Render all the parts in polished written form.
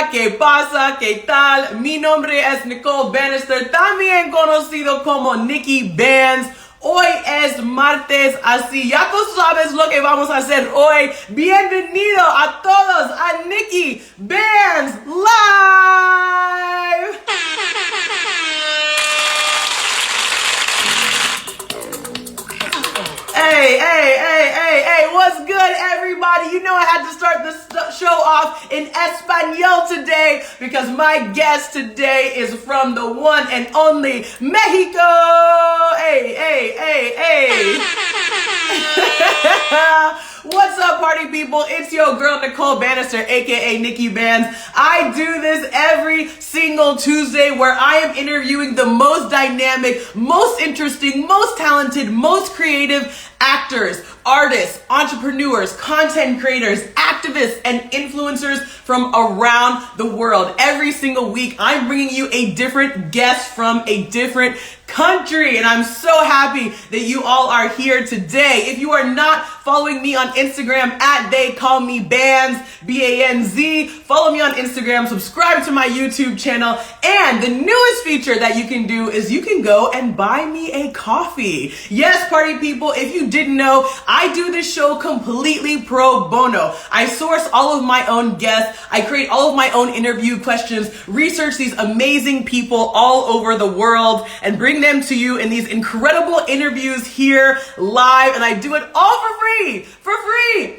Hola, ¿qué pasa? ¿Qué tal? Mi nombre es Nicole Banister, también conocido como NIKKI BANZ. Hoy es martes, así ya tú sabes lo que vamos a hacer hoy. Bienvenido a todos a NIKKI BANZ Live. Hey, what's good, everybody? You know I had to start the show off in Espanol today because my guest today is from the one and only Mexico. Hey. What's up, party people? It's your girl, Nicole Banister, aka NIKKI BANZ. I do this every single Tuesday where I am interviewing the most dynamic, most interesting, most talented, most creative actors, artists, entrepreneurs, content creators, activists, and influencers from around the world. Every single week, I'm bringing you a different guest from a different country, and I'm so happy that you all are here today. If you are not following me on Instagram at They Call Me Banz, B-A-N-Z, follow me on Instagram, subscribe to my YouTube channel, and the newest feature that you can do is you can go and buy me a coffee. Yes, party people, if you didn't know, I do this show completely pro bono. I source all of my own guests, I create all of my own interview questions, research these amazing people all over the world, and bring them to you in these incredible interviews here live, and I do it all for free,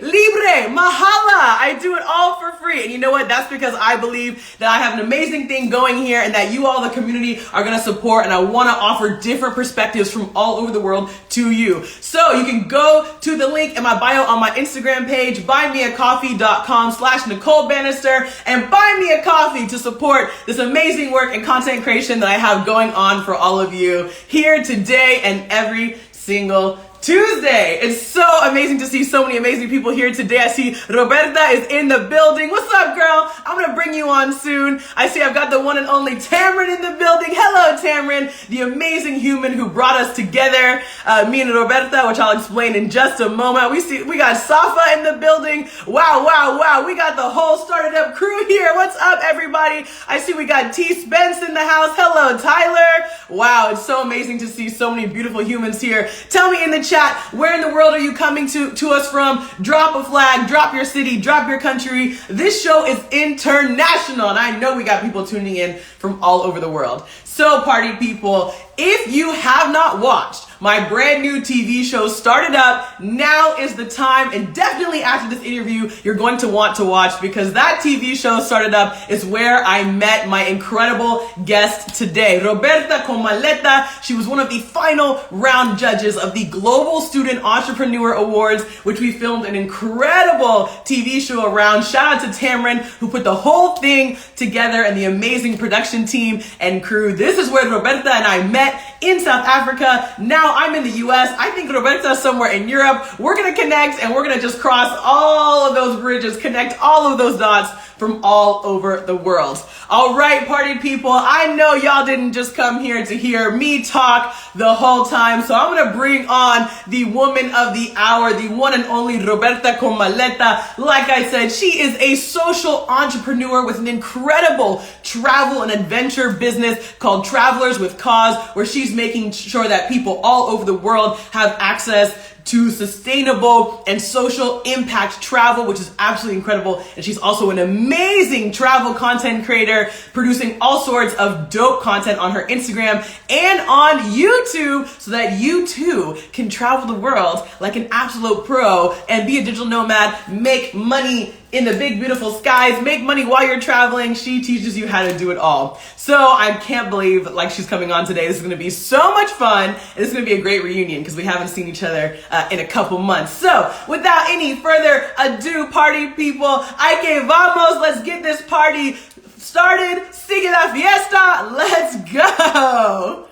libre, mahala. I do it all for free, and you know what? That's because I believe that I have an amazing thing going here, and that you all, the community, are gonna support, and I wanna offer different perspectives from all over the world to you. So you can go to the link in my bio on my Instagram page, buymeacoffee.com/Nicole Banister, and buy me a coffee to support this amazing work and content creation that I have going on for all of you here today and every single Tuesday. It's so amazing to see so many amazing people here today. I see Roberta is in the building. What's up, girl? I'm gonna bring you on soon. I see I've got the one and only Tamron in the building. Hello, Tamron, the amazing human who brought us together, me and Roberta, which I'll explain in just a moment. We got Safa in the building. Wow. We got the whole started up crew here. What's up, everybody? I see we got T. Spence in the house. Hello, Tyler. Wow, it's so amazing to see so many beautiful humans here. Tell me in the chat, where in the world are you coming to us from? Drop a flag, drop your city, drop your country. This show is international, and I know we got people tuning in from all over the world. So, party people, if you have not watched my brand new TV show Started Up, now is the time, and definitely after this interview, you're going to want to watch, because that TV show Started Up is where I met my incredible guest today, Roberta con Maleta. She was one of the final round judges of the Global Student Entrepreneur Awards, which we filmed an incredible TV show around. Shout out to Tamron, who put the whole thing together, and the amazing production team and crew. This is where Roberta and I met in South Africa. Now I'm in the US. I think Roberta's somewhere in Europe. We're gonna connect, and we're gonna just cross all of those bridges, connect all of those dots from all over the world. All right, party people, I know y'all didn't just come here to hear me talk the whole time, so I'm gonna bring on the woman of the hour, the one and only Roberta con Maleta. Like I said, she is a social entrepreneur with an incredible travel and adventure business called Travelers with Cause, where she's making sure that people all over the world have access to sustainable and social impact travel, which is absolutely incredible. And she's also an amazing travel content creator, producing all sorts of dope content on her Instagram and on YouTube, so that you too can travel the world like an absolute pro and be a digital nomad, make money in the big, beautiful skies, make money while you're traveling. She teaches you how to do it all. So I can't believe she's coming on today. This is gonna be so much fun. And this is gonna be a great reunion because we haven't seen each other in a couple months. So without any further ado, party people, hay que vamos. Let's get this party started. Sigue la fiesta. Let's go.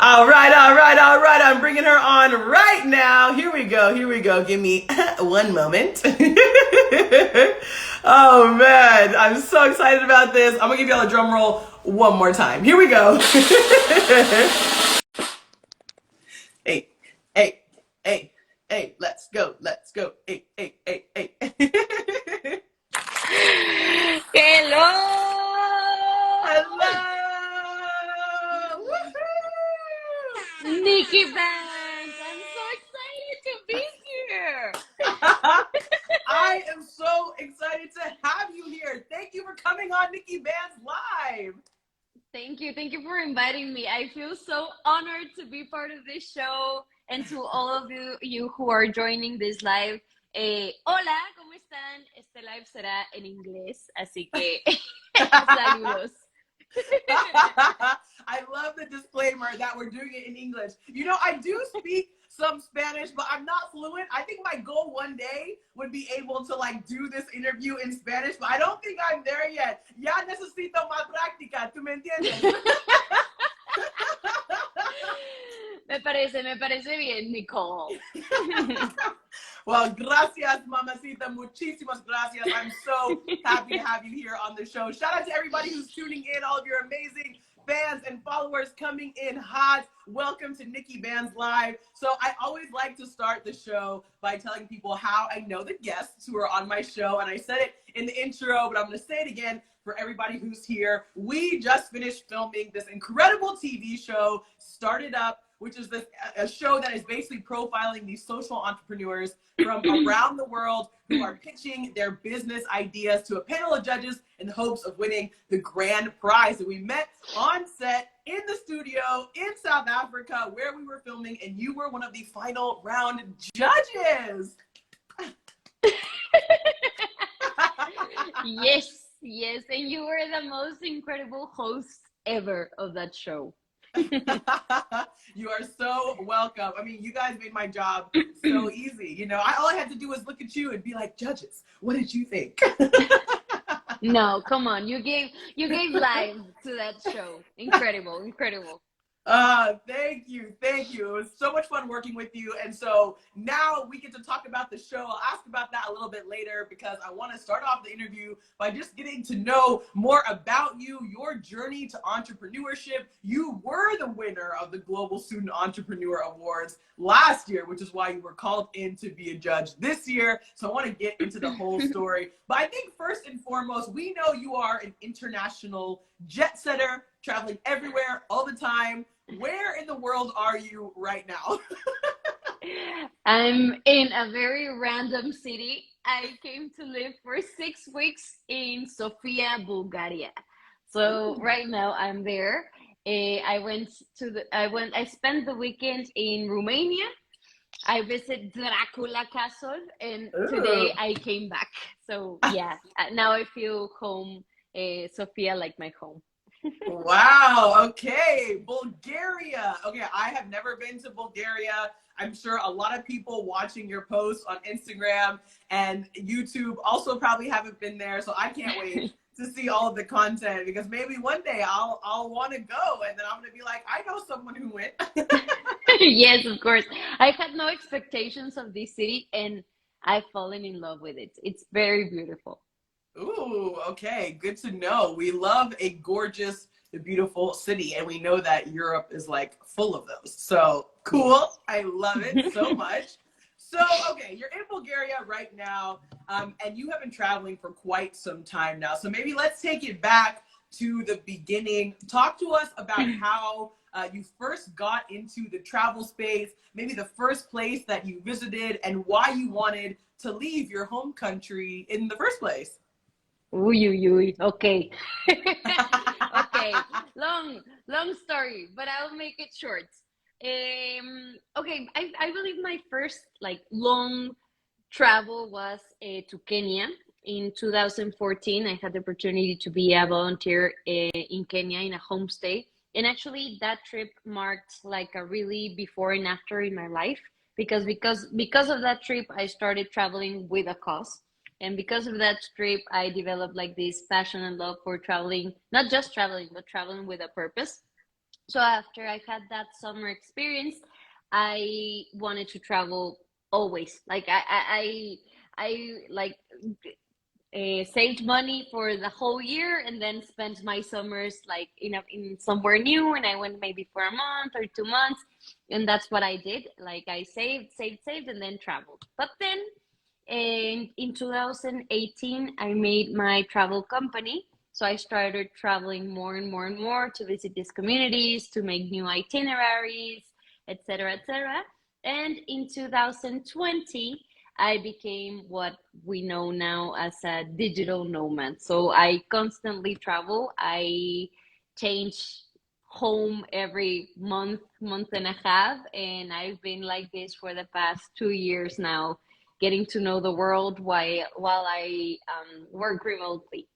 All right. I'm bringing her on right now. Here we go. Give me one moment. Oh man, I'm so excited about this. I'm gonna give y'all a drum roll one more time. Here we go. Hey, let's go. Hey. Nikki Banz! I'm so excited to be here. I am so excited to have you here. Thank you for coming on NIKKI BANZ Live. Thank you. Thank you for inviting me. I feel so honored to be part of this show and to all of you who are joining this live. Hola, ¿cómo están? Este live será en inglés, así que saludos. I love the disclaimer that we're doing it in English. You know, I do speak some Spanish, but I'm not fluent. I think my goal one day would be able to like do this interview in Spanish, but I don't think I'm there yet. Ya necesito más práctica, ¿tú me entiendes? Me parece bien, Nicole. Well, gracias, mamacita. Muchísimas gracias. I'm so happy to have you here on the show. Shout out to everybody who's tuning in, all of your amazing fans and followers coming in hot. Welcome to NIKKI BANZ Live. So I always like to start the show by telling people how I know the guests who are on my show. And I said it in the intro, but I'm going to say it again for everybody who's here. We just finished filming this incredible TV show, Started Up, which is a show that is basically profiling these social entrepreneurs from around the world who are pitching their business ideas to a panel of judges in the hopes of winning the grand prize. And we met on set in the studio in South Africa where we were filming, and you were one of the final round judges. Yes, and you were the most incredible host ever of that show. You are so welcome. I mean, you guys made my job so easy. You know, all I had to do was look at you and be like, judges, what did you think? No, come on. You gave life to that show. Incredible. Thank you. It was so much fun working with you. And so now we get to talk about the show. I'll ask about that a little bit later because I want to start off the interview by just getting to know more about you, your journey to entrepreneurship. You were the winner of the Global Student Entrepreneur Awards last year, which is why you were called in to be a judge this year. So I want to get into the whole story. But I think first and foremost, we know you are an international jet setter, traveling everywhere all the time. Where in the world are you right now? I'm in a very random city. I came to live for 6 weeks in Sofia, Bulgaria. So right now I'm there. I spent the weekend in Romania. I visited Dracula Castle, and today I came back. So yeah, now I feel home, Sofia, like my home. Wow. Okay. Bulgaria. Okay. I have never been to Bulgaria. I'm sure a lot of people watching your posts on Instagram and YouTube also probably haven't been there. So I can't wait to see all of the content because maybe one day I'll want to go and then I'm going to be like, I know someone who went. Yes, of course. I had no expectations of this city and I've fallen in love with it. It's very beautiful. Ooh, okay. Good to know. We love a gorgeous, beautiful city, and we know that Europe is like full of those. So cool. I love it so much. So, okay, you're in Bulgaria right now, and you have been traveling for quite some time now. So maybe let's take it back to the beginning. Talk to us about how you first got into the travel space, maybe the first place that you visited, and why you wanted to leave your home country in the first place. Uy. Okay. Okay. Long story, but I'll make it short. Okay, I believe my first like long travel was to Kenya in 2014. I had the opportunity to be a volunteer in Kenya in a homestay, and actually that trip marked like a really before and after in my life because of that trip I started traveling with a cause. And because of that trip, I developed like this passion and love for traveling, not just traveling, but traveling with a purpose. So after I had that summer experience, I wanted to travel always. Like I saved money for the whole year and then spent my summers like in somewhere new. And I went maybe for a month or 2 months. And that's what I did. Like I saved, and then traveled. But then in 2018, I made my travel company. So I started traveling more and more to visit these communities, to make new itineraries, etc., etc. And in 2020, I became what we know now as a digital nomad. So I constantly travel. I change home every month, month and a half, and I've been like this for the past 2 years now, getting to know the world while I work remotely.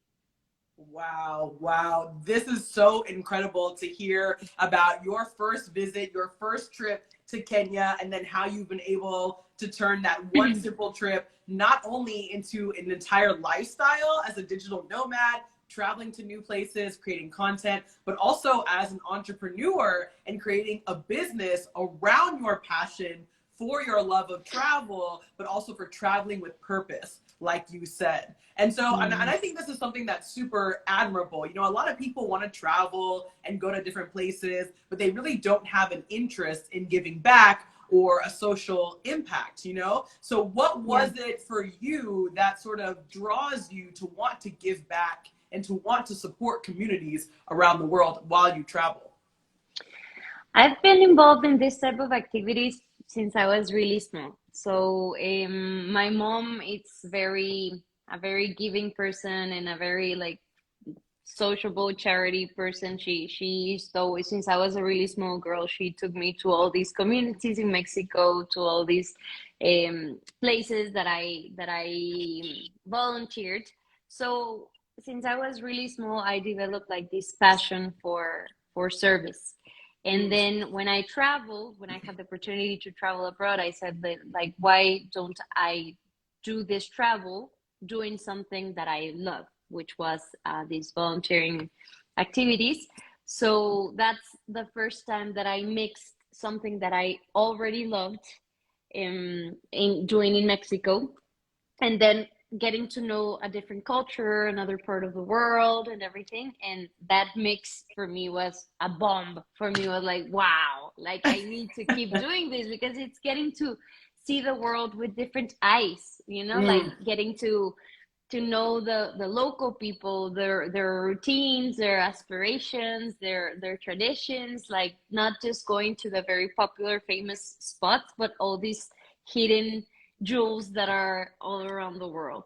Wow, wow. This is so incredible to hear about your first visit, your first trip to Kenya, and then how you've been able to turn that one simple trip not only into an entire lifestyle as a digital nomad, traveling to new places, creating content, but also as an entrepreneur and creating a business around your passion for your love of travel, but also for traveling with purpose, like you said. And so, and I think this is something that's super admirable. You know, a lot of people want to travel and go to different places, but they really don't have an interest in giving back or a social impact, you know? So what was it for you that sort of draws you to want to give back and to want to support communities around the world while you travel? I've been involved in this type of activities since I was really small. So my mom is a very giving person and a very like sociable charity person. She used to always, since I was a really small girl, she took me to all these communities in Mexico, to all these places that I volunteered. So since I was really small, I developed like this passion for service. And then when I traveled, when I had the opportunity to travel abroad, I said that, like, why don't I do this travel doing something that I love, which was these volunteering activities. So that's the first time that I mixed something that I already loved in doing in Mexico, and then getting to know a different culture, another part of the world and everything. And that mix for me was a bomb. For me was like, wow, like I need to keep doing this because it's getting to see the world with different eyes, you know, like getting to know the local people, their routines, their aspirations, their traditions, like not just going to the very popular famous spots, but all these hidden jewels that are all around the world.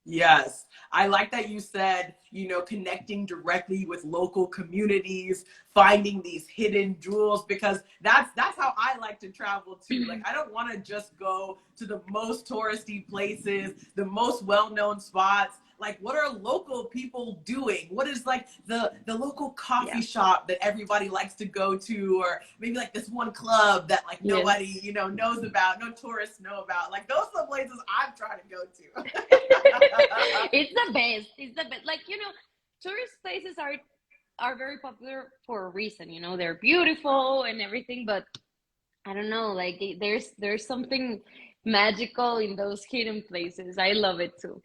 Yes, I like that you said, you know, connecting directly with local communities, finding these hidden jewels, because that's how I like to travel too. Like, I don't want to just go to the most touristy places, the most well-known spots. Like, what are local people doing? What is like the local coffee shop that everybody likes to go to, or maybe like this one club that like nobody, you know, knows about, no tourists know about. Like, those are the places I'm trying to go to. It's the best. It's the best. Like, you know, tourist places are very popular for a reason. You know, they're beautiful and everything, but I don't know, like there's something magical in those hidden places. I love it too.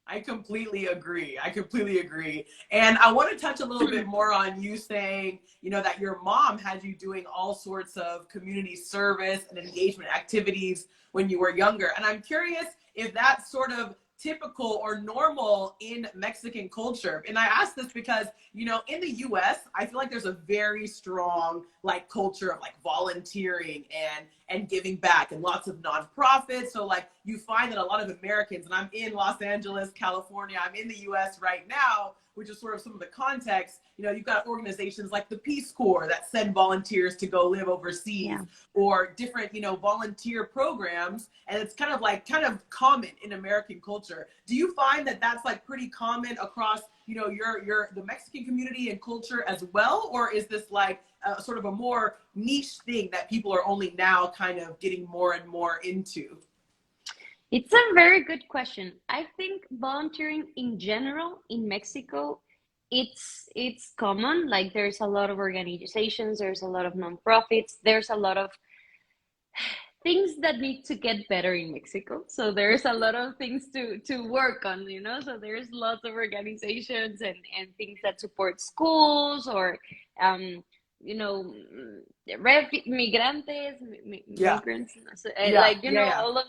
I completely agree. I completely agree. And I want to touch a little bit more on you saying, you know, that your mom had you doing all sorts of community service and engagement activities when you were younger. And I'm curious if that's sort of typical or normal in Mexican culture. And I ask this because, you know, in the US, I feel like there's a very strong like culture of like volunteering and giving back and lots of nonprofits. So like you find that a lot of Americans, and I'm in Los Angeles, California, I'm in the US right now, which is sort of some of the context, you know, you've got organizations like the Peace Corps that send volunteers to go live overseas, or different, you know, volunteer programs. And it's kind of common in American culture. Do you find that that's like pretty common across, you know, the Mexican community and culture as well? Or is this like sort of a more niche thing that people are only now kind of getting more and more into? It's a very good question. I think volunteering in general in Mexico, it's common. Like there's a lot of organizations, there's a lot of nonprofits, there's a lot of things that need to get better in Mexico. So there's a lot of things to work on, you know. So there's lots of organizations and things that support schools or you know, migrants, migrants, like you know,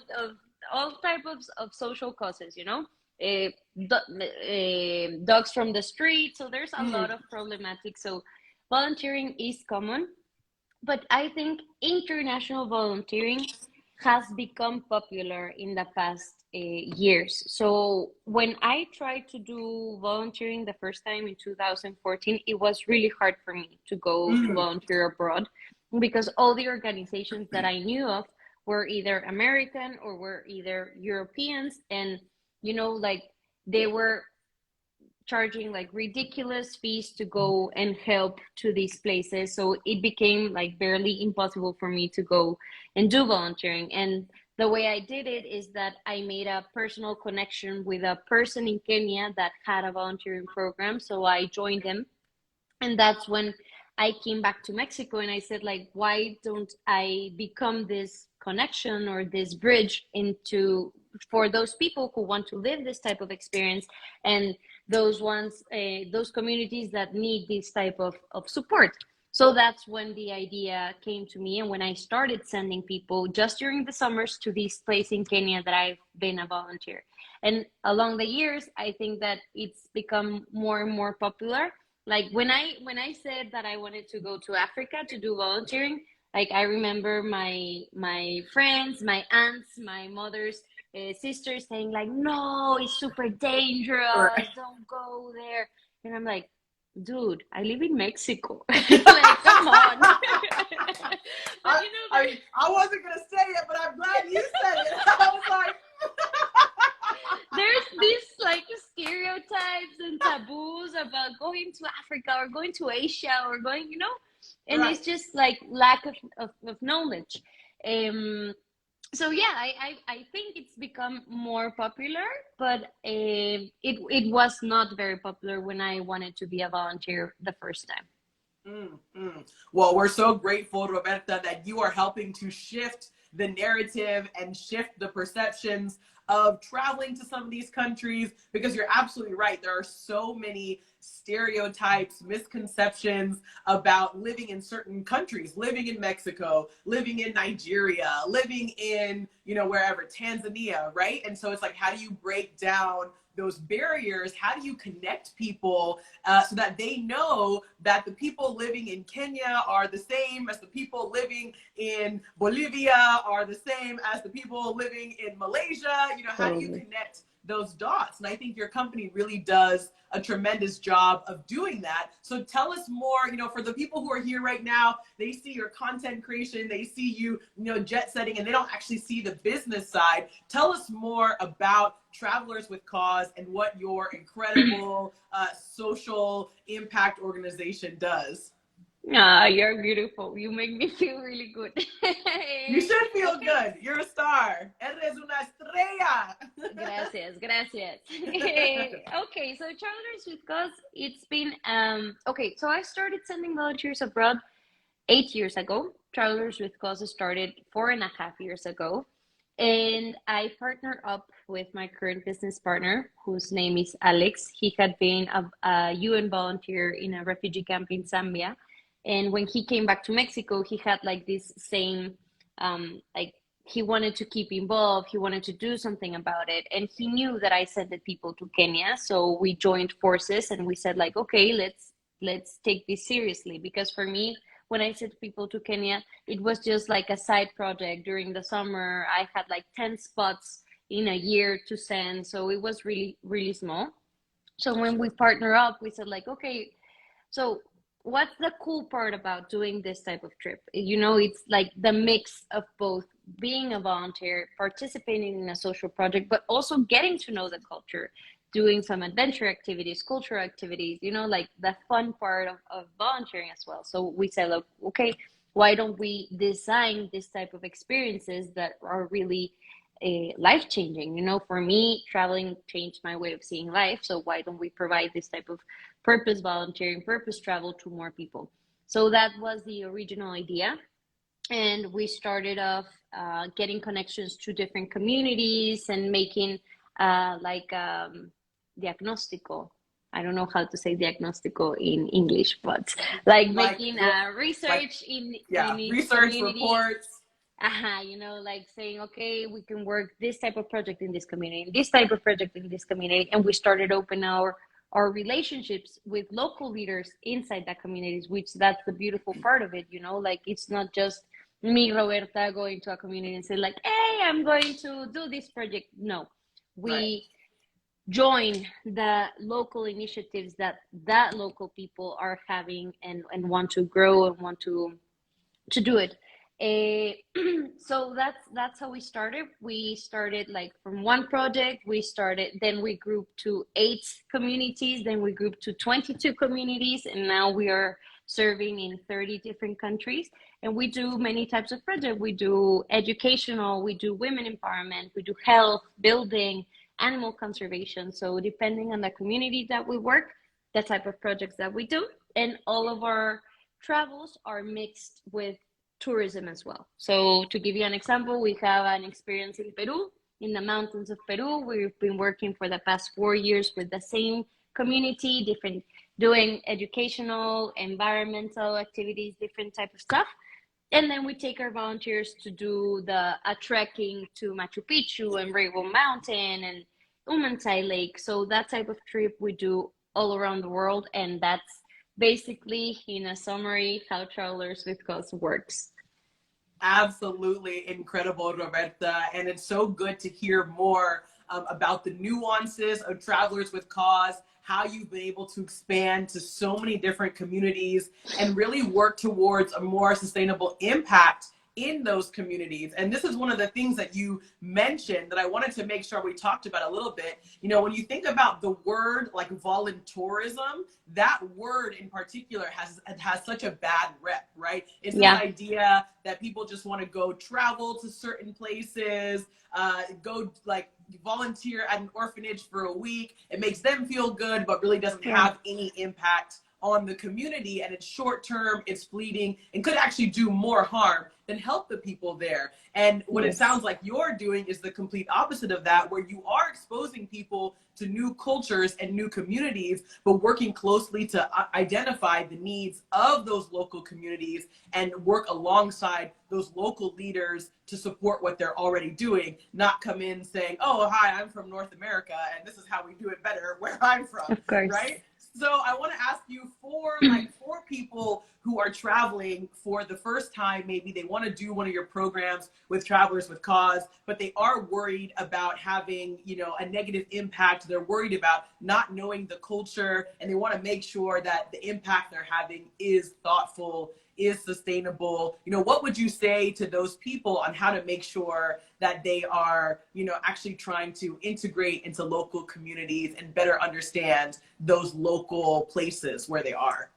all type of social causes, you know, dogs from the street. So there's a lot of problematic. So volunteering is common. but I think international volunteering has become popular in the past years. So when I tried to do volunteering the first time in 2014, it was really hard for me to go to Mm, volunteer abroad because all the organizations that I knew of were either American or were either Europeans, and like they were charging like ridiculous fees to go and help to these places. So it became like barely impossible for me to go and do volunteering. And the way I did it is that I made a personal connection with a person in Kenya that had a volunteering program. So I joined them. And that's when I came back to Mexico and I said, like, why don't I become this connection or this bridge into for those people who want to live this type of experience, and those communities that need this type of support. So that's when the idea came to me, and when I started sending people just during the summers to this place in Kenya that I've been a volunteer. And along the years, I think that it's become more and more popular. Like when I said that I wanted to go to Africa to do volunteering, like I remember my friends, my aunts, my mother's sisters saying like, no, it's super dangerous, right. don't go there. And I'm like, dude, I live in Mexico. Like, come on. But I, I mean, I wasn't gonna say it, but I'm glad you said it. I was like, there's these like stereotypes and taboos about going to Africa or going to Asia or going, and right. it's just like lack of knowledge. Um, so yeah, I think it's become more popular, but it was not very popular when I wanted to be a volunteer the first time. Well, we're so grateful, Roberta, that you are helping to shift the narrative and shift the perceptions of traveling to some of these countries, because you're absolutely right. There are so many stereotypes, misconceptions about living in certain countries, living in Mexico, living in Nigeria, living in, wherever, Tanzania, right? And so it's like, how do you break down those barriers? How do you connect people so that they know that the people living in Kenya are the same as the people living in Bolivia, are the same as the people living in Malaysia? How do you Totally. connect those dots? And I think your company really does a tremendous job of doing that. So tell us more, for the people who are here right now, they see your content creation, they see you, jet setting, and they don't actually see the business side. Tell us more about Travelers with Cause and what your incredible social impact organization does. Ah, you're beautiful. You make me feel really good. You should feel Okay. good. You're a star. Eres una estrella. Gracias, gracias. Okay, so Travelers with Cause, it's been okay, so I started sending volunteers abroad 8 years ago. Travelers with Cause started 4.5 years ago. And I partnered up with my current business partner, whose name is Alex. He had been a UN volunteer in a refugee camp in Zambia. And when he came back to Mexico, he had like this same, like he wanted to keep involved. He wanted to do something about it. And he knew that I sent the people to Kenya. So we joined forces and we said like, okay, let's take this seriously. Because for me, when I sent people to Kenya, it was just like a side project during the summer. I had like 10 spots in a year to send. So it was really, really small. So when we partner up, we said like, okay, so what's the cool part about doing this type of trip? It's like the mix of both being a volunteer, participating in a social project, but also getting to know the culture, doing some adventure activities, cultural activities, like the fun part of volunteering as well. So we said, look, okay, why don't we design this type of experiences that are really life changing? For me, traveling changed my way of seeing life. So why don't we provide this type of purpose volunteering, purpose travel to more people? So that was the original idea. And we started off getting connections to different communities and making like diagnóstico. I don't know how to say diagnóstico in English, but like like making like research in yeah, each research community. reports. Like saying, okay, we can work this type of project in this community, this type of project in this community. And we started open our our relationships with local leaders inside the communities, which that's the beautiful part of it, you know, like it's not just me, Roberta, going to a community and say like, hey, I'm going to do this project. No, Right. we join the local initiatives that local people are having and want to grow and want to do it. So that's how we started. We started like from one project. We started, then we grew to 8 communities, then we grew to 22 communities, and now we are serving in 30 different countries. And we do many types of projects. We do educational, we do women empowerment, we do health, building, animal conservation. So depending on the community that we work, the type of projects that we do, and all of our travels are mixed with tourism as well. So to give you an example, we have an experience in Peru, in the mountains of Peru. We've been working for the past 4 years with the same community, different, doing educational, environmental activities, different type of stuff. And then we take our volunteers to do a trekking to Machu Picchu and Rainbow Mountain and Umansai Lake. So that type of trip we do all around the world, and that's basically, in a summary, how Travelers with Cause works. Absolutely incredible, Roberta. And it's so good to hear more about the nuances of Travelers with Cause, how you've been able to expand to so many different communities and really work towards a more sustainable impact in those communities. And this is one of the things that you mentioned that I wanted to make sure we talked about a little bit. You know, when you think about the word like volunteerism, that word in particular has such a bad rep, right? It's this idea that people just want to go travel to certain places, go like volunteer at an orphanage for a week. It makes them feel good, but really doesn't have any impact on the community, and it's short term, it's fleeting, and could actually do more harm than help the people there. And what it sounds like you're doing is the complete opposite of that, where you are exposing people to new cultures and new communities, but working closely to identify the needs of those local communities and work alongside those local leaders to support what they're already doing, not come in saying, oh, hi, I'm from North America, and this is how we do it better where I'm from, of course. Right? So I want to ask you for people who are traveling for the first time, maybe they want to do one of your programs with Travelers with Cause, but they are worried about having, you know, a negative impact. They're worried about not knowing the culture, and they want to make sure that the impact they're having is thoughtful, is sustainable. You know, what would you say to those people on how to make sure that they are, you know, actually trying to integrate into local communities and better understand those local places where they are?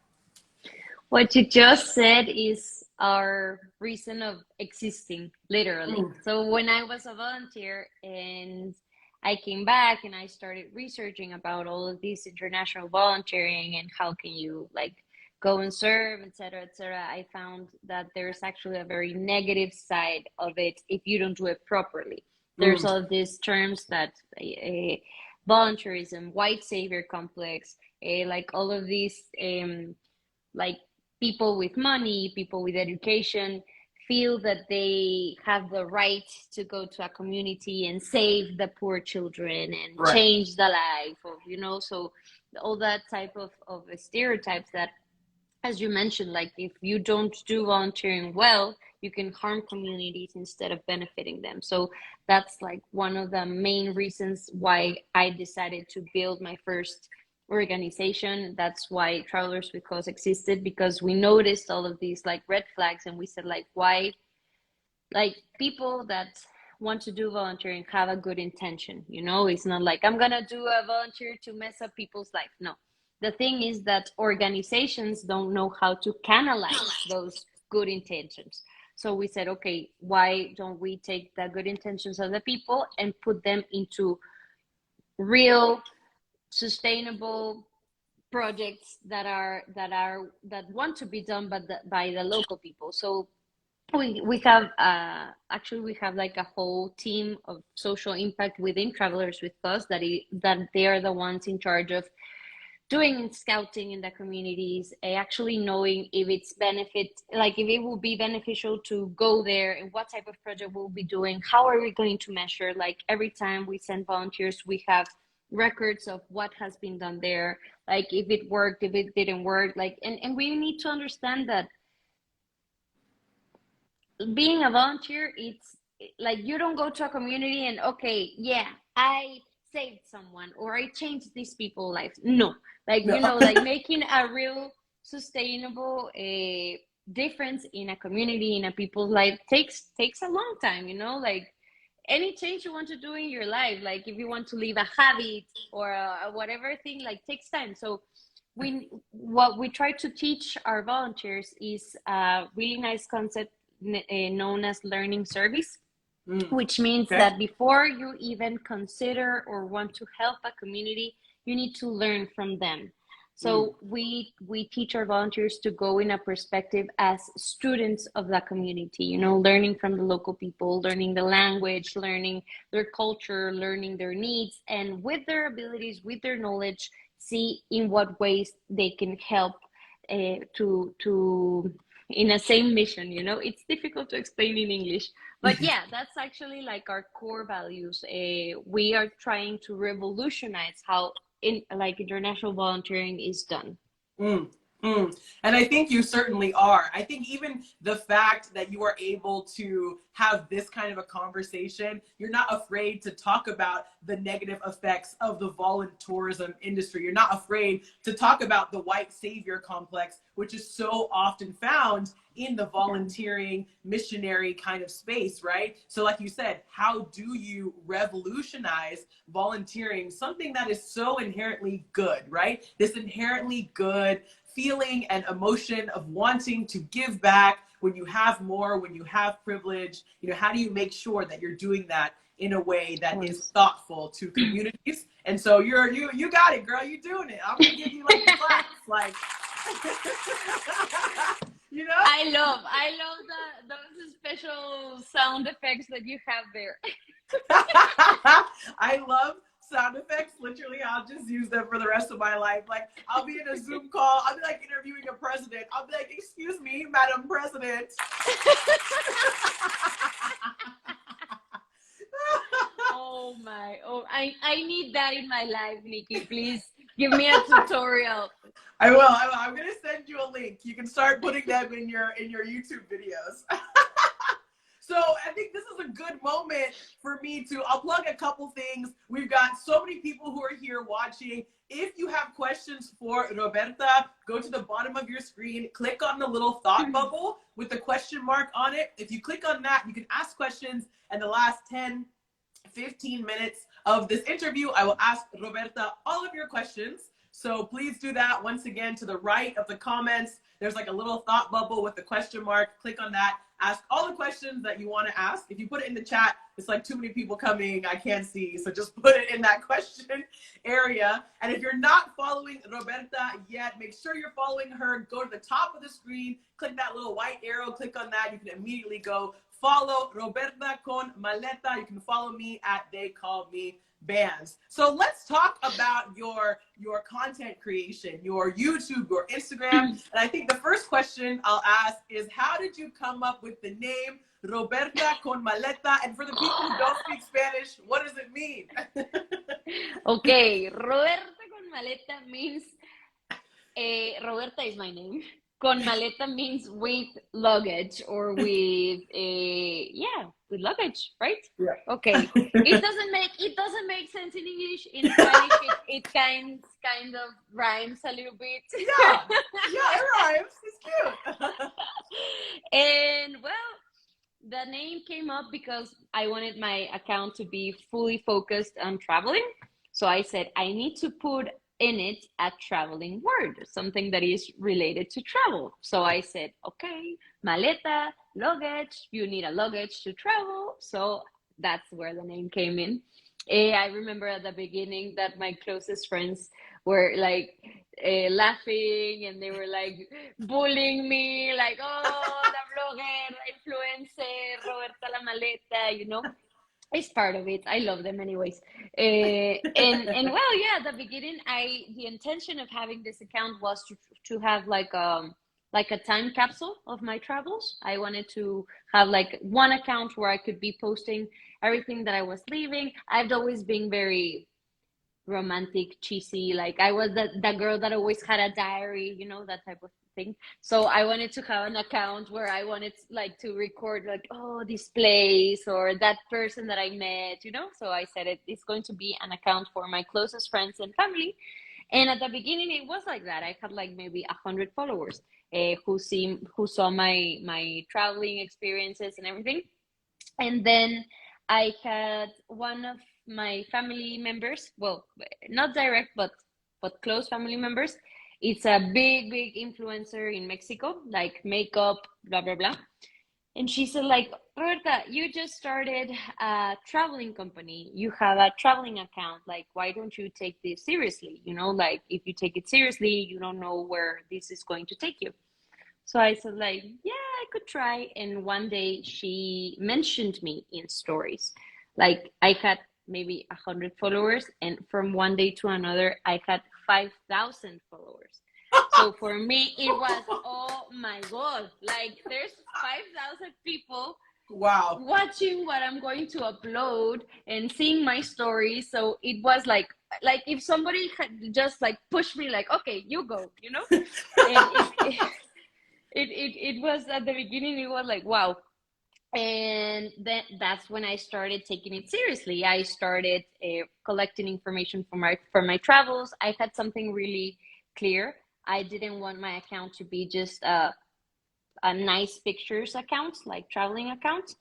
What you just said is our reason of existing, literally. So when I was a volunteer and I came back and I started researching about all of this international volunteering and how can you like go and serve, etc., I found that there's actually a very negative side of it if you don't do it properly. There's all these terms that volunteerism, white savior complex, like all of these like people with money, people with education feel that they have the right to go to a community and save the poor children and change the life of, you know, so all that type of stereotypes that, as you mentioned, like if you don't do volunteering well, you can harm communities instead of benefiting them. So that's like one of the main reasons why I decided to build my first organization. That's why Travelers with Cause existed, because we noticed all of these like red flags, and we said like, why, like people that want to do volunteering have a good intention, you know, it's not like I'm gonna do a volunteer to mess up people's life. No, the thing is that organizations don't know how to canalize those good intentions. So we said, okay, why don't we take the good intentions of the people and put them into real sustainable projects that want to be done by the local people. So we have actually we have like a whole team of social impact within Travelers with Cause that they are the ones in charge of doing scouting in the communities, actually knowing if it's if it will be beneficial to go there and what type of project we'll be doing, how are we going to measure. Like every time we send volunteers, we have records of what has been done there, like if it worked, if it didn't work, like, and we need to understand that being a volunteer, it's like you don't go to a community and okay, yeah, I saved someone or I changed these people's lives. No, like No. like making a real sustainable difference in a community, in a people's life takes a long time. Like any change you want to do in your life, like if you want to leave a habit or whatever thing, like takes time. So what we try to teach our volunteers is a really nice concept known as learning service, which means Okay. that before you even consider or want to help a community, you need to learn from them. So we teach our volunteers to go in a perspective as students of that community, learning from the local people, learning the language, learning their culture, learning their needs, and with their abilities, with their knowledge, see in what ways they can help to in a same mission. It's difficult to explain in English, but yeah, that's actually like our core values. We are trying to revolutionize how international volunteering is done. And I think you certainly are. I think even the fact that you are able to have this kind of a conversation, you're not afraid to talk about the negative effects of the voluntourism industry. You're not afraid to talk about the white savior complex, which is so often found in the volunteering missionary kind of space, right? So like you said, how do you revolutionize volunteering, something that is so inherently good, right? This inherently good feeling and emotion of wanting to give back when you have more, when you have privilege. How do you make sure that you're doing that in a way that is thoughtful to communities? And so you got it, girl. You're doing it. I'm gonna give you like the claps, like. I love those special sound effects that you have there. I love sound effects. Literally, I'll just use them for the rest of my life. Like, I'll be in a Zoom call. I'll be like interviewing a president. I'll be like, "Excuse me, Madam President." Oh my! Oh, I need that in my life, Nikki. Please give me a tutorial. I will. I'm gonna send you a link. You can start putting them in your YouTube videos. So I think this is a good moment for me I'll plug a couple things. We've got so many people who are here watching. If you have questions for Roberta, go to the bottom of your screen, click on the little thought bubble with the question mark on it. If you click on that, you can ask questions, and the last 10-15 minutes of this interview, I will ask Roberta all of your questions. So please do that. Once again, to the right of the comments, there's like a little thought bubble with the question mark. Click on that. Ask all the questions that you want to ask. If you put it in the chat, it's like too many people coming. I can't see. So just put it in that question area. And if you're not following Roberta yet, make sure you're following her. Go to the top of the screen, click that little white arrow, click on that. You can immediately go follow Roberta con Maleta. You can follow me at They Call Me Bands. So let's talk about your content creation, your YouTube, your Instagram. And I think the first question I'll ask is, how did you come up with the name Roberta con Maleta? And for the people who don't speak Spanish, what does it mean? Okay, Roberta con Maleta means Roberta is my name. Con maleta means with luggage or with with luggage, right? Yeah. Okay. It doesn't make sense in English. In Spanish, it kind of rhymes a little bit. Yeah, it rhymes. It's cute. And well, the name came up because I wanted my account to be fully focused on traveling. So I said I need to put in it a traveling word, something that is related to travel. So I said, okay, maleta, luggage, you need a luggage to travel. So that's where the name came in. I remember at the beginning that my closest friends were like laughing, and they were like bullying me, like, oh, la blogger, la influencer, Roberta la maleta, It's part of it. I love them anyways. And well, yeah, at the beginning, the intention of having this account was to have like a time capsule of my travels. I wanted to have like one account where I could be posting everything that I was leaving. I've always been very romantic, cheesy. Like I was that girl that always had a diary, you know, that type of thing. So I wanted to have an account where I wanted like to record like, oh, this place or that person that I met, you know. So I said it's going to be an account for my closest friends and family. And at the beginning, it was like that. I had like maybe 100 followers who saw my traveling experiences and everything. And then I had one of my family members, well, not direct, but close family members. It's a big influencer in Mexico, like makeup, blah blah blah. And she said, like, Roberta, you just started a traveling company. You have a traveling account. Like, why don't you take this seriously? You know, like if you take it seriously, you don't know where this is going to take you. So I said, like, yeah, I could try. And one day she mentioned me in stories. Like I had maybe 100 followers, and from one day to another, I had 5,000 followers. So for me, it was, oh my God, like there's 5,000 people Wow. watching what I'm going to upload and seeing my stories. So it was like if somebody had just like pushed me, like, okay, you go, you know? And it was at the beginning, it was like, wow. And then that's when I started taking it seriously. I started collecting information for my travels. I had something really clear. I didn't want my account to be just a nice pictures account, like traveling account.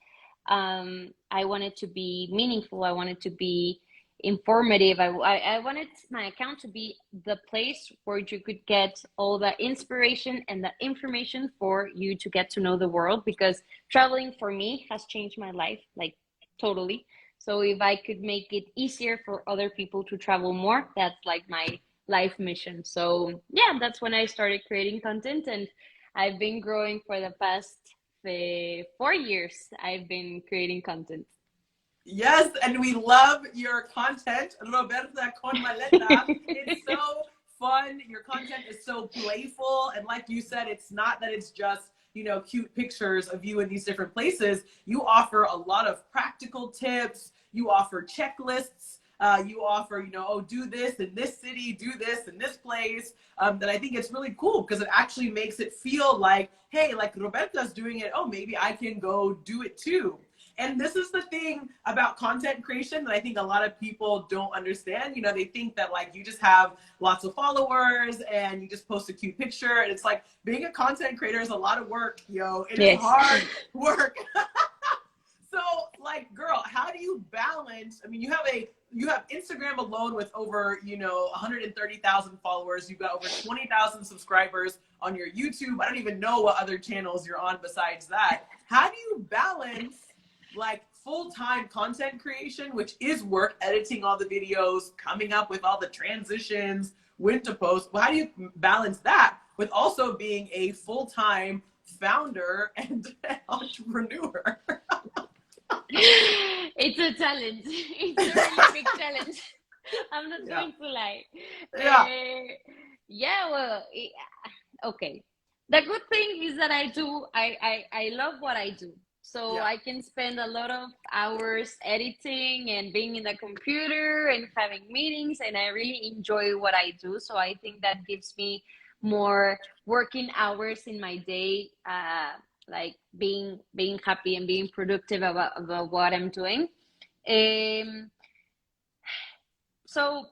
I wanted to be meaningful. I wanted to be informative. I wanted my account to be the place where you could get all the inspiration and the information for you to get to know the world, because traveling for me has changed my life, like totally. So if I could make it easier for other people to travel more, that's like my life mission. So yeah, that's when I started creating content, and I've been growing for the past 4 years. I've been creating content. Yes, and we love your content, Roberta con Maleta. It's so fun. Your content is so playful. And like you said, it's not that it's just, you know, cute pictures of you in these different places. You offer a lot of practical tips. You offer checklists. You offer, you know, oh, do this in this city, do this in this place. That I think it's really cool because it actually makes it feel like, hey, like Roberta's doing it. Oh, maybe I can go do it too. And this is the thing about content creation that I think a lot of people don't understand. You know, they think that like you just have lots of followers and you just post a cute picture. And it's like being a content creator is a lot of work, yo. It is Yes. hard work. So like, girl, how do you balance? I mean, you have Instagram alone with over, you know, 130,000 followers. You've got over 20,000 subscribers on your YouTube. I don't even know what other channels you're on besides that. How do you balance like full-time content creation, which is work, editing all the videos, coming up with all the transitions, when to post? Well, how do you balance that with also being a full-time founder and entrepreneur? It's a challenge. It's a really big challenge. I'm not Yeah. going to lie. Yeah. Yeah, well, okay. The good thing is that I love what I do. So Yeah. I can spend a lot of hours editing and being in the computer and having meetings, and I really enjoy what I do. So I think that gives me more working hours in my day, like being happy and being productive about what I'm doing. Um, so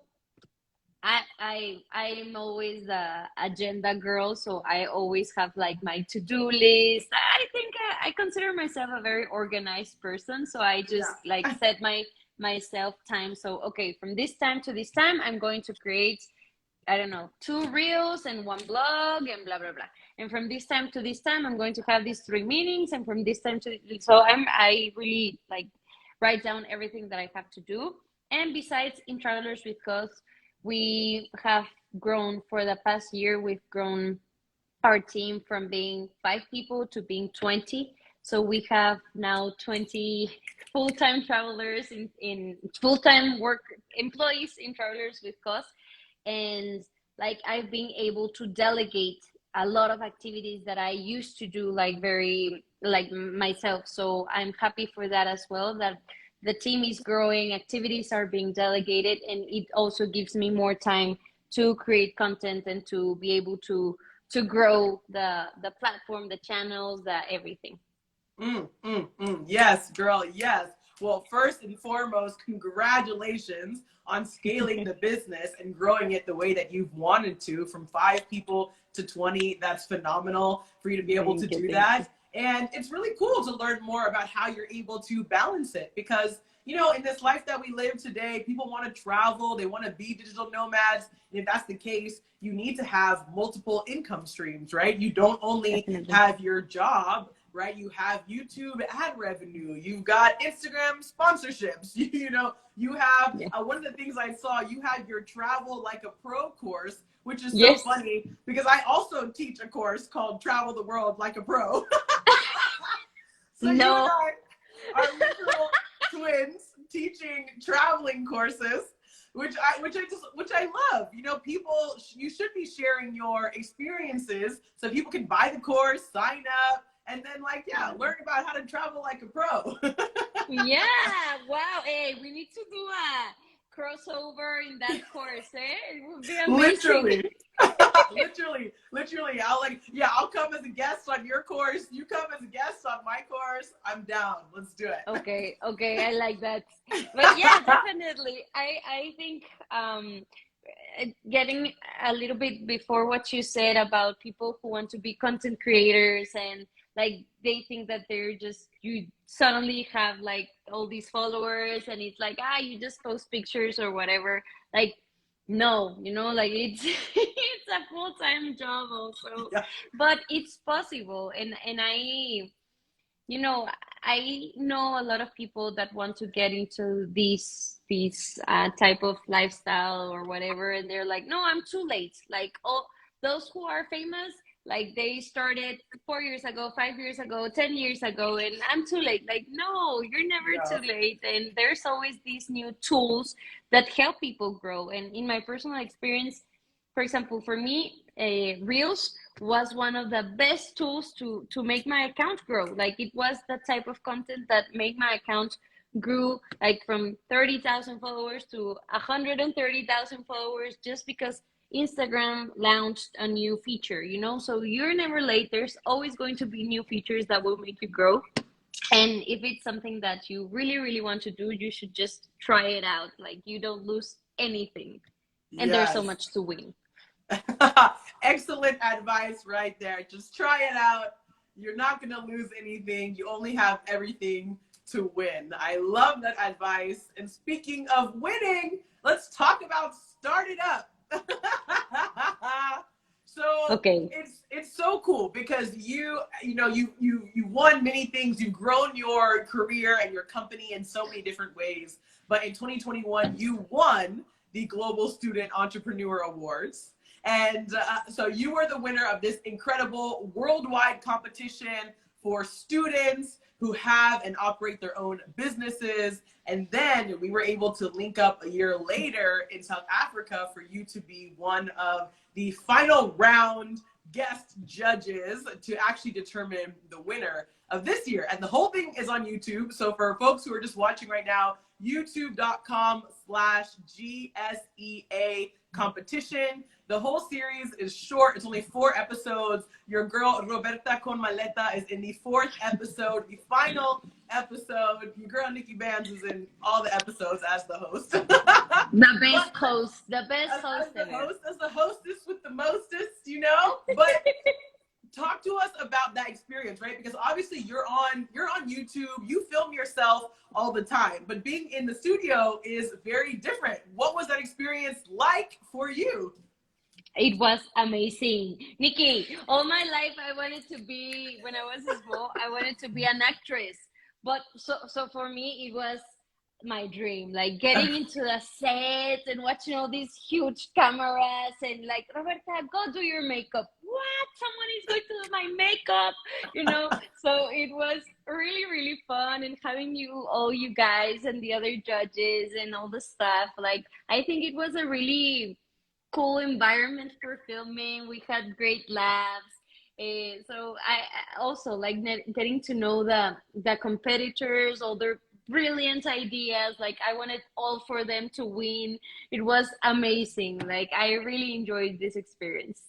I'm always the agenda girl, so I always have like my to-do list. I think I consider myself a very organized person, so I just like set myself time. So okay, from this time to this time, I'm going to create, I don't know, 2 reels and 1 blog and blah blah blah. And from this time to this time, I'm going to have these 3 meetings, and from this time to so I really like write down everything that I have to do. And besides, in Travelers with Cause, we have grown for the past year. We've grown our team from being 5 people to being 20. So we have now 20 full-time travelers in full-time work employees in Travelers with Cause. And like I've been able to delegate a lot of activities that I used to do like very like myself. So I'm happy for that as well, that the team is growing, activities are being delegated, and it also gives me more time to create content and to be able to grow the platform, the channels, the everything. Yes, girl, yes. Well, first and foremost, congratulations on scaling the business and growing it the way that you've wanted to, from 5 people to 20. That's phenomenal for you to be able to do that. And it's really cool to learn more about how you're able to balance it, because, you know, in this life that we live today, people want to travel, they want to be digital nomads. And if that's the case, you need to have multiple income streams, right? You don't only have your job, right? You have YouTube ad revenue. You've got Instagram sponsorships. You know, you have one of the things I saw, you had your Travel Like a Pro course, which is so funny because I also teach a course called Travel the World Like a Pro. So you and I are literal twins teaching traveling courses, which I love. You know, people, you should be sharing your experiences so people can buy the course, sign up, and then learn about how to travel like a pro. Yeah, wow. Hey, we need to do a crossover in that course, eh? It would be amazing. Literally. I'll come as a guest on your course. You come as a guest on my course. I'm down. Let's do it. Okay, I like that. But yeah, definitely. I think getting a little bit before what you said about people who want to be content creators, and like they think that they're just, you suddenly have like all these followers and it's like, you just post pictures or whatever. Like, no, you know, like it's it's a full-time job also. But it's possible. And I, you know, I know a lot of people that want to get into this type of lifestyle or whatever, and they're like, no, I'm too late. Like, all those who are famous, like they started 4 years ago, 5 years ago, 10 years ago, and I'm too late. Like, no, you're never too late. And there's always these new tools that help people grow. And in my personal experience, for example, for me, Reels was one of the best tools to make my account grow. Like, it was the type of content that made my account grew, like from 30,000 followers to 130,000 followers, just because Instagram launched a new feature, you know? So you're never late. There's always going to be new features that will make you grow. And if it's something that you really, really want to do, you should just try it out. Like, you don't lose anything. And there's so much to win. Excellent advice right there. Just try it out. You're not going to lose anything. You only have everything to win. I love that advice. And speaking of winning, let's talk about Start It Up. So it's so cool because you won many things. You've grown your career and your company in so many different ways. But in 2021, you won the Global Student Entrepreneur Awards. And so you were the winner of this incredible worldwide competition for students who have and operate their own businesses. And then we were able to link up a year later in South Africa for you to be one of the final round guest judges to actually determine the winner of this year. And the whole thing is on YouTube. So for folks who are just watching right now, youtube.com/GSEA competition. The whole series is short. It's only 4 episodes. Your girl Roberta con Maleta is in the 4th episode, the final episode. Your girl NIKKI BANZ is in all the episodes as the host. The best host ever. As the hostess with the mostest, you know? But talk to us about that experience, right? Because obviously you're on YouTube, you film yourself all the time, but being in the studio is very different. What was that experience like for you? It was amazing. Nikki, all my life I wanted to be, when I was small, I wanted to be an actress. But so for me, it was my dream, like getting into the set and watching all these huge cameras and like, Roberta, go do your makeup. What? Someone is going to do my makeup, you know? So it was really, really fun, and having all you guys and the other judges and all the stuff. Like, I think it was a really cool environment for filming. We had great laughs. So I also like getting to know the competitors, all brilliant ideas. Like I wanted all for them to win. It was amazing. Like I really enjoyed this experience.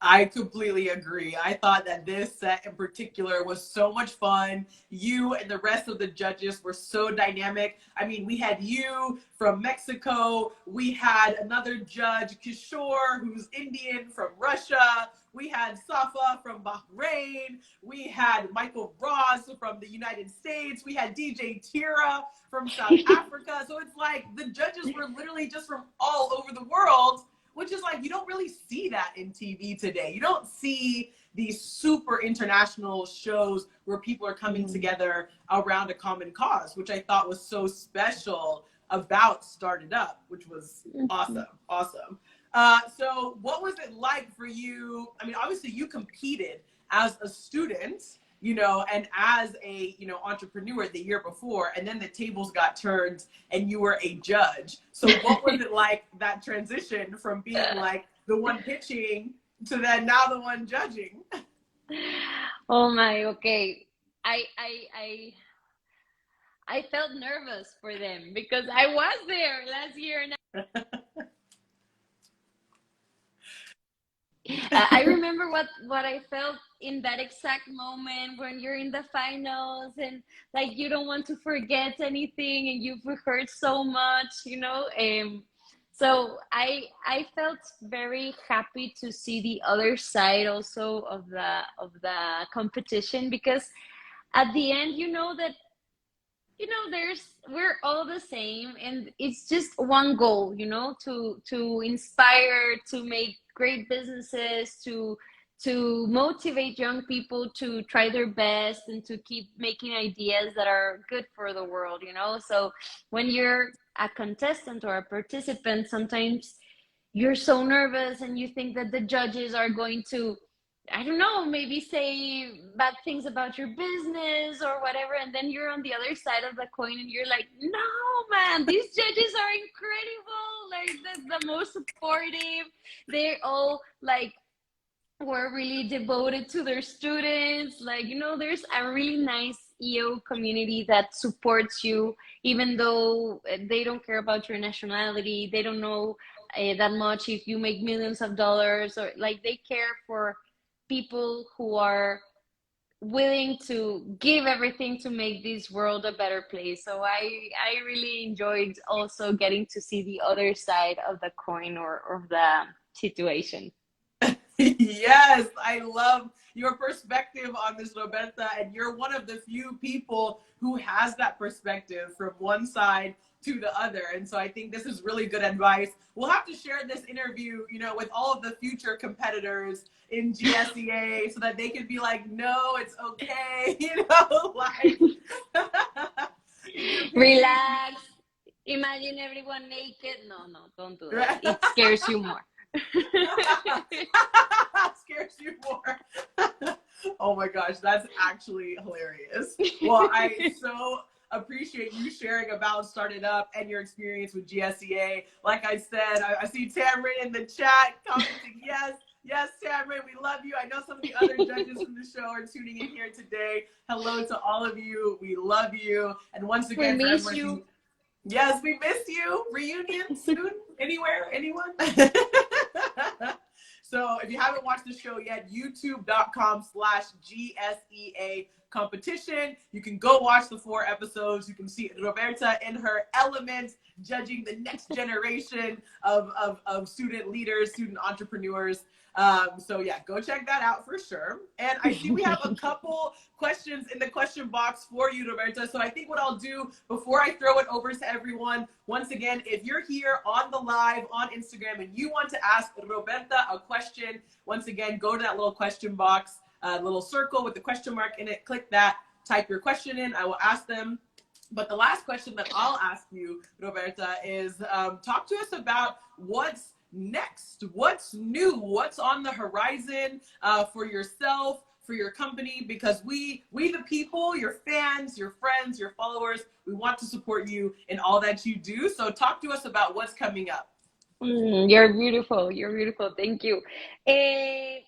I completely agree. I thought that this set in particular was so much fun. You and the rest of the judges were so dynamic. I mean, we had you from Mexico. We had another judge, Kishore, who's Indian from Russia. We had Safa from Bahrain. We had Michael Ross from the United States. We had DJ Tira from South Africa. So it's like the judges were literally just from all over the world, which is like, you don't really see that in TV today. You don't see these super international shows where people are coming together around a common cause, which I thought was so special about Started Up, which was awesome, awesome. So what was it like for you? I mean, obviously you competed as a student, you know, and as a, you know, entrepreneur the year before, and then the tables got turned and you were a judge. So what was it like, that transition from being like the one pitching to then now the one judging? Oh my, okay. I felt nervous for them because I was there last year and I remember what I felt in that exact moment when you're in the finals and like you don't want to forget anything and you've rehearsed so much, you know. So I felt very happy to see the other side also of the competition, because at the end, you know that, you know, we're all the same and it's just one goal, you know, to inspire, to make great businesses, to motivate young people to try their best and to keep making ideas that are good for the world, you know. So when you're a contestant or a participant, sometimes you're so nervous and you think that the judges are going to, I don't know, maybe say bad things about your business or whatever. And then you're on the other side of the coin and you're like, no, man, these judges are incredible. Like the most supportive. They all like were really devoted to their students. Like, you know, there's a really nice EO community that supports you, even though they don't care about your nationality. They don't know that much if you make millions of dollars, or like they care for people who are willing to give everything to make this world a better place. So I really enjoyed also getting to see the other side of the coin or of the situation. Yes, I love your perspective on this, Roberta, and you're one of the few people who has that perspective from one side to the other. And so I think this is really good advice. We'll have to share this interview, you know, with all of the future competitors in GSEA so that they can be like, no, it's okay, you know, like Relax. Imagine everyone naked. No, no, don't do that. It scares you more. Scares you more. Oh my gosh, that's actually hilarious. Well, I so appreciate you sharing about Started Up and your experience with GSEA. Like I said, I see Tamron in the chat commenting, yes, yes, Tamron, we love you. I know some of the other judges from the show are tuning in here today. Hello to all of you. We love you. And once again, We miss you. Yes, we miss you. Reunion soon? Anywhere? Anyone? So if you haven't watched the show yet, youtube.com/GSEA competition. You can go watch the 4 episodes. You can see Roberta in her element, judging the next generation of student leaders, student entrepreneurs. So yeah, go check that out for sure. And I see we have a couple questions in the question box for you, Roberta. So I think what I'll do before I throw it over to everyone, once again, if you're here on the live on Instagram and you want to ask Roberta a question, once again, go to that little question box, little circle with the question mark in it, click that, type your question in, I will ask them. But the last question that I'll ask you, Roberta, is talk to us about what's next, what's new, what's on the horizon for yourself, for your company, because we the people, your fans, your friends, your followers, we want to support you in all that you do. So talk to us about what's coming up. You're beautiful. You're beautiful. Thank you. We're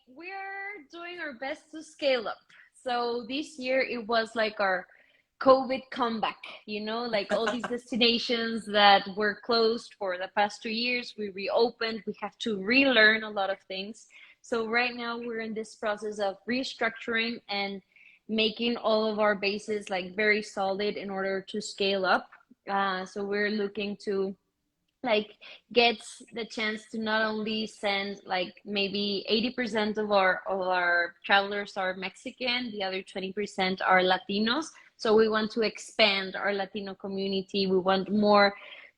doing our best to scale up. So this year it was like our COVID comeback, you know, like all these destinations that were closed for the past 2 years, we reopened, we have to relearn a lot of things. So right now we're in this process of restructuring and making all of our bases like very solid in order to scale up. So we're looking to like gets the chance to not only send like maybe 80% of our travelers are Mexican, the other 20% are Latinos. So we want to expand our Latino community. We want more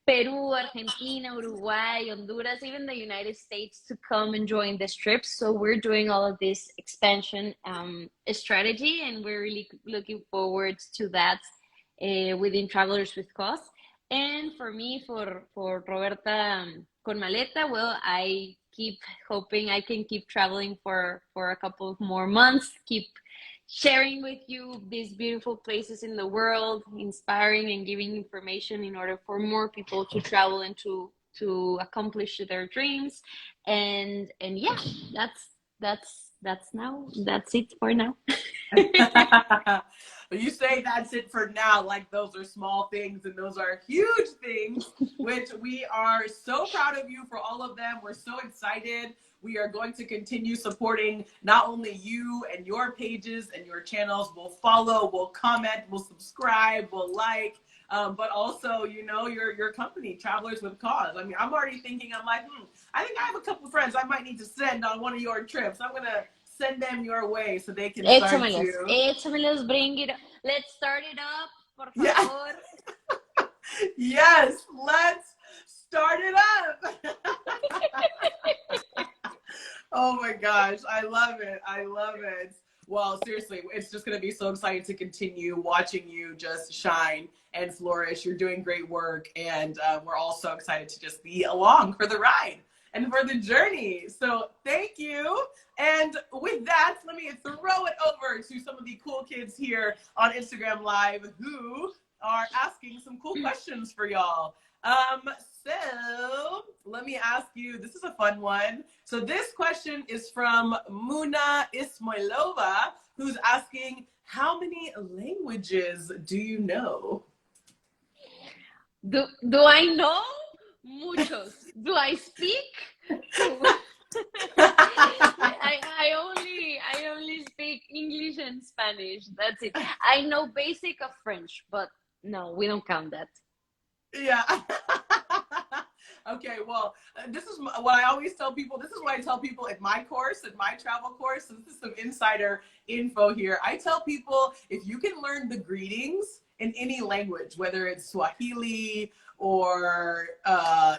Peru, Argentina, Uruguay, Honduras, even the United States to come and join this trip. So we're doing all of this expansion strategy, and we're really looking forward to that within Travelers with Cause. And for me, for Roberta con Maleta, well, I keep hoping I can keep traveling for a couple of more months, keep sharing with you these beautiful places in the world, inspiring and giving information in order for more people to travel and to accomplish their dreams. And yeah, that's it for now. You say that's it for now, like those are small things and those are huge things, which we are so proud of you for all of them. We're so excited. We are going to continue supporting not only you and your pages and your channels. We'll follow, we'll comment, we'll subscribe, we'll like, but also, you know, your company, Travelers with Cause. I mean, I'm already thinking, I'm like, I think I have a couple of friends I might need to send on one of your trips. I'm going to send them your way so they can start to. Échamelos, bring it. Let's start it up, por favor. Yeah. Yes, let's start it up. Oh my gosh, I love it. I love it. Well, seriously, it's just going to be so exciting to continue watching you just shine and flourish. You're doing great work, and we're all so excited to just be along for the ride and for the journey. So thank you. And with that, let me throw it over to some of the cool kids here on Instagram Live who are asking some cool questions for y'all. So let me ask you, this is a fun one. So this question is from Muna Ismailova, who's asking, how many languages do you know? Do I know? Muchos. Do I speak? I only speak English and Spanish. That's it. I know basic of French, but no, we don't count that. Yeah. Okay, well, this is what I always tell people. This is what I tell people in my course, in my travel course. So this is some insider info here. I tell people, if you can learn the greetings in any language, whether it's Swahili or,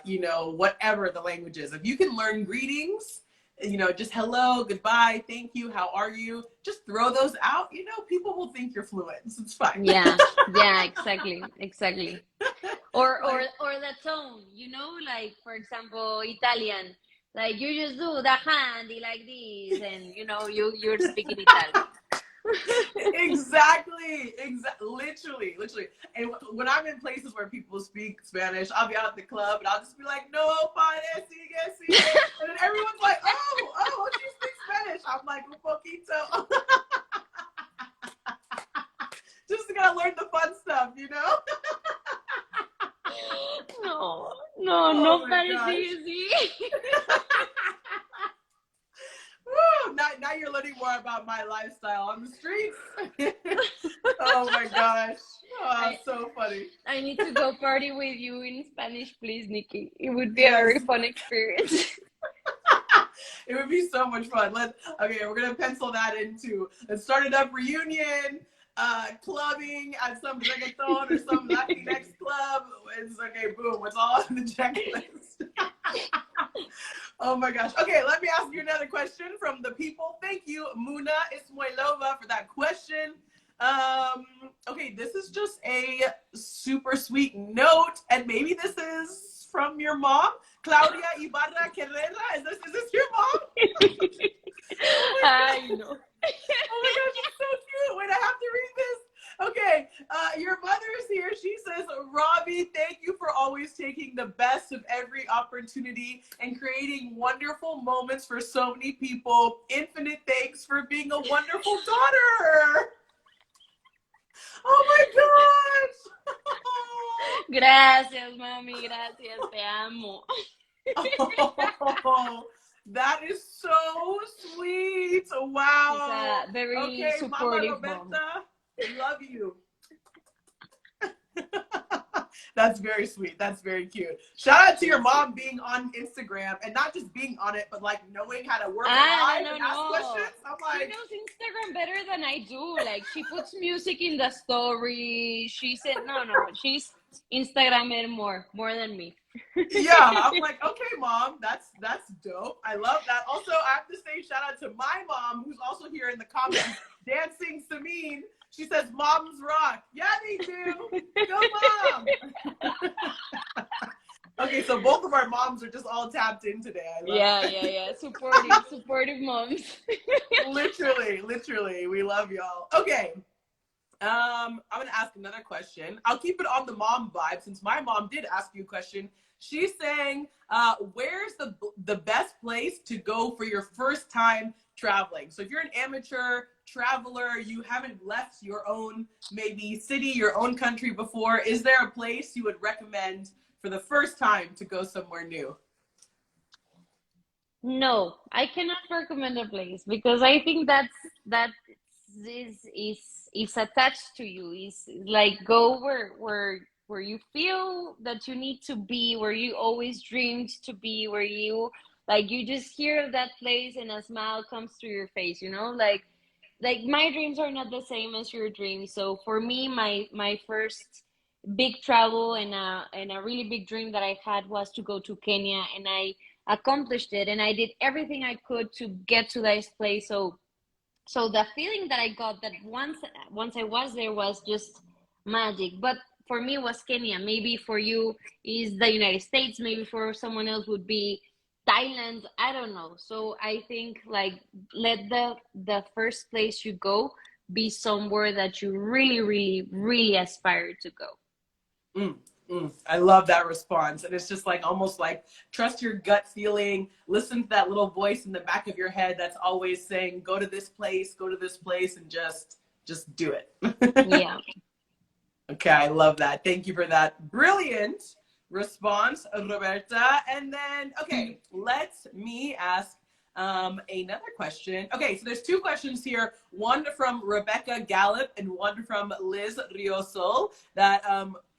you know, whatever the language is, if you can learn greetings, you know, just hello, goodbye, thank you, how are you? Just throw those out. You know, people will think you're fluent. So it's fine. Yeah, exactly. Or the tone, you know, like for example, Italian, like you just do the handy like this, and you know you're speaking Italian. Exactly. Literally. And when I'm in places where people speak Spanish, I'll be out at the club and I'll just be like, no, parece, and then everyone's like, oh, she speaks Spanish. I'm like, un poquito. Just gotta learn the fun stuff, you know? No parece. Woo, now you're learning more about my lifestyle on the streets. Oh my gosh. Oh, so funny. I need to go party with you in Spanish, please, Nikki. It would be a very fun experience. It would be so much fun. Okay, we're gonna pencil that in too. Let's start it up, reunion, clubbing at some reggaeton or some Latinx club. It's okay, boom, it's all on the checklist. Oh my gosh. Okay, let me ask you another question from the people. Thank you, Muna Ismailova, for that question. Okay, this is just a super sweet note, and maybe this is from your mom, Claudia Ibarra Carrera. Is this your mom? Oh I know. Oh my gosh, it's so cute. Wait, I have to read this. Okay, your mother is here. She says, Robbie, thank you for always taking the best of every opportunity and creating wonderful moments for so many people. Infinite thanks for being a wonderful daughter. Oh my gosh. Gracias, mami, gracias, te amo. Oh, that is so sweet. She's Wow. a very Okay, Mama supportive mom. Roberta, love you. That's very sweet. That's very cute. Shout out to your mom being on Instagram and not just being on it, but like knowing how to work live and ask questions. I'm She like, knows Instagram better than I do. Like she puts music in the story. She said, no, she's Instagrammer more than me. yeah. I'm like, okay, mom, that's dope. I love that. Also, I have to say shout out to my mom, who's also here in the comments, dancing Sameen. She says, "Moms rock." Yeah, they do. Go, mom. Okay, so both of our moms are just all tapped in today. I love it. Yeah. Supportive moms. Literally, we love y'all. Okay, I'm gonna ask another question. I'll keep it on the mom vibe since my mom did ask you a question. She's saying, where's the best place to go for your first time traveling? So if you're an amateur traveler, you haven't left your own maybe city, your own country before, is there a place you would recommend for the first time to go somewhere new? No, I cannot recommend a place because I think that is attached to you. Is like go where you feel that you need to be, where you always dreamed to be, where you just hear of that place and a smile comes to your face, like my dreams are not the same as your dreams. So for me, my first big travel and a really big dream that I had was to go to Kenya, and I accomplished it, and I did everything I could to get to this place. So the feeling that I got that once I was there was just magic. But for me, it was Kenya. Maybe for you is the United States. Maybe for someone else would be Thailand. I don't know. So I think like let the first place you go be somewhere that you really, really, really aspire to go. Mm, I love that response. And it's just like almost like trust your gut feeling, listen to that little voice in the back of your head that's always saying, go to this place, and just do it. Yeah. Okay, I love that. Thank you for that brilliant response, Roberta. And then, okay, let me ask another question. Okay, so there's two questions here, one from Rebecca Gallup and one from Liz Riosol. That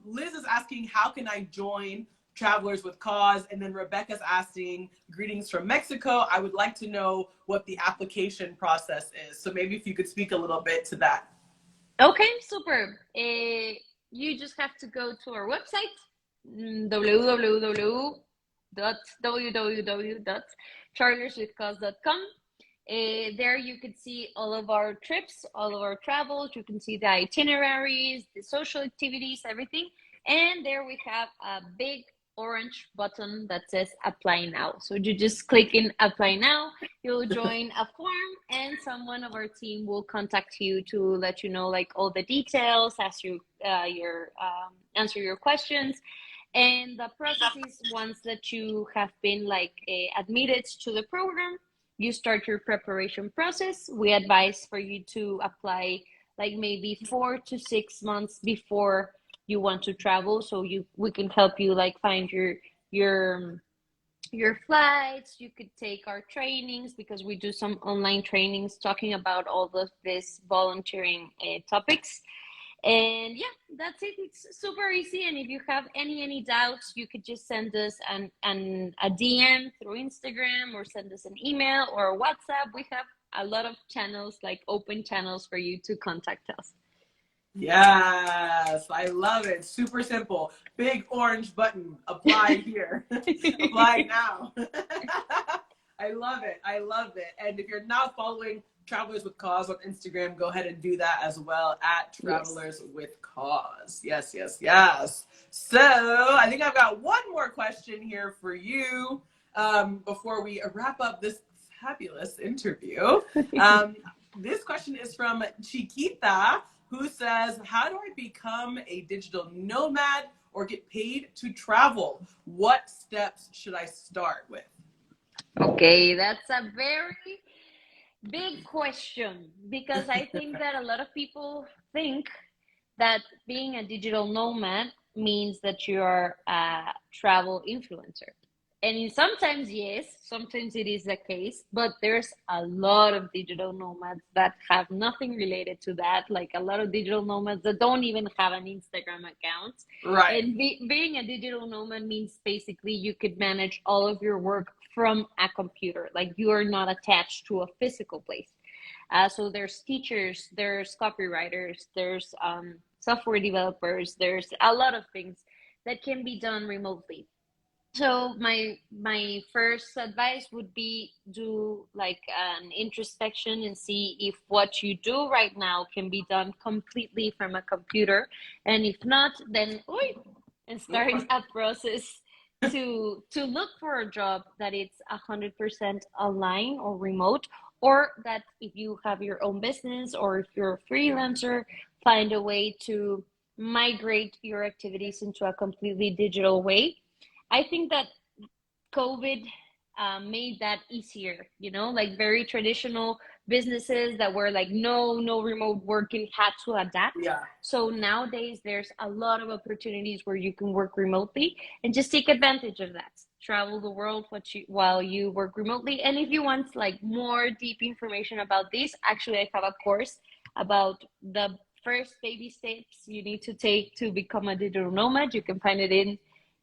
Liz is asking, how can I join Travelers with Cause? And then Rebecca's asking, greetings from Mexico. I would like to know what the application process is. So maybe if you could speak a little bit to that. Okay, super. You just have to go to our website, www.charterswithcause.com. There you could see all of our trips, all of our travels. You can see the itineraries, the social activities, everything. And there we have a big orange button that says apply now. So you just click in apply now, you'll join a form, and someone of our team will contact you to let you know like all the details, ask you answer your questions. And the process is once that you have been like admitted to the program, you start your preparation process. We advise for you to apply like maybe 4 to 6 months before you want to travel, so we can help you like find your flights. You could take our trainings because we do some online trainings talking about all of this volunteering topics. And yeah, that's it. It's super easy. And if you have any doubts, you could just send us a DM through Instagram, or send us an email or WhatsApp. We have a lot of channels, like open channels for you to contact us. Yes, I love it. Super simple. Big orange button. Apply here. Apply now. I love it. I love it. And if you're not following Travelers with Cause on Instagram, go ahead and do that as well at Travelers with Cause. Yes. So I think I've got one more question here for you before we wrap up this fabulous interview. This question is from Chiquita, who says, how do I become a digital nomad or get paid to travel? What steps should I start with? Okay, that's a very big question, because I think that a lot of people think that being a digital nomad means that you're a travel influencer. And sometimes, yes, sometimes it is the case, but there's a lot of digital nomads that have nothing related to that, like a lot of digital nomads that don't even have an Instagram account. Right. And being a digital nomad means basically you could manage all of your work from a computer, like you are not attached to a physical place. So there's teachers, there's copywriters, there's software developers, there's a lot of things that can be done remotely. So my first advice would be do like an introspection and see if what you do right now can be done completely from a computer, and if not, then and start a process to look for a job that it's 100% online or remote, or that if you have your own business or if you're a freelancer, find a way to migrate your activities into a completely digital way. I think that COVID made that easier, like very traditional businesses that were like, no remote working had to adapt. Yeah. So nowadays, there's a lot of opportunities where you can work remotely and just take advantage of that. Travel the world while you work remotely. And if you want like more deep information about this, actually, I have a course about the first baby steps you need to take to become a digital nomad. You can find it in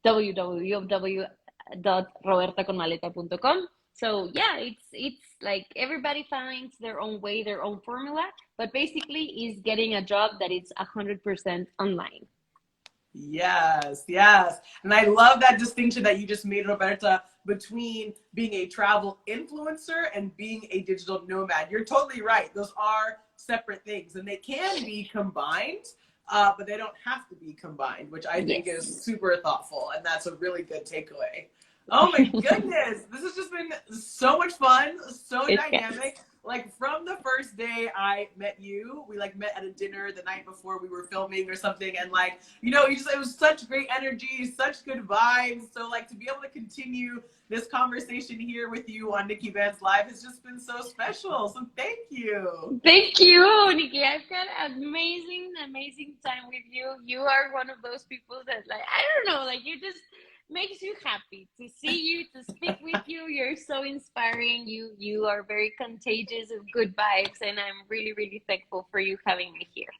www.robertaconmaleta.com. So yeah, it's like everybody finds their own way, their own formula, but basically is getting a job that is 100% online. Yes, yes. And I love that distinction that you just made, Roberta, between being a travel influencer and being a digital nomad. You're totally right. Those are separate things and they can be combined, but they don't have to be combined, which I think is super thoughtful. And that's a really good takeaway. Oh my goodness. This has just been so much fun, so dynamic. Like from the first day I met you, we like met at a dinner the night before we were filming or something. And like, it was such great energy, such good vibes. So like to be able to continue this conversation here with you on NIKKI BANZ Live has just been so special. So thank you. Thank you, Nikki. I've got an amazing time with you. You are one of those people that like, I don't know, like you just makes you happy to see you, to speak with you. You're so inspiring. You are very contagious of good vibes, and I'm really, really thankful for you having me here.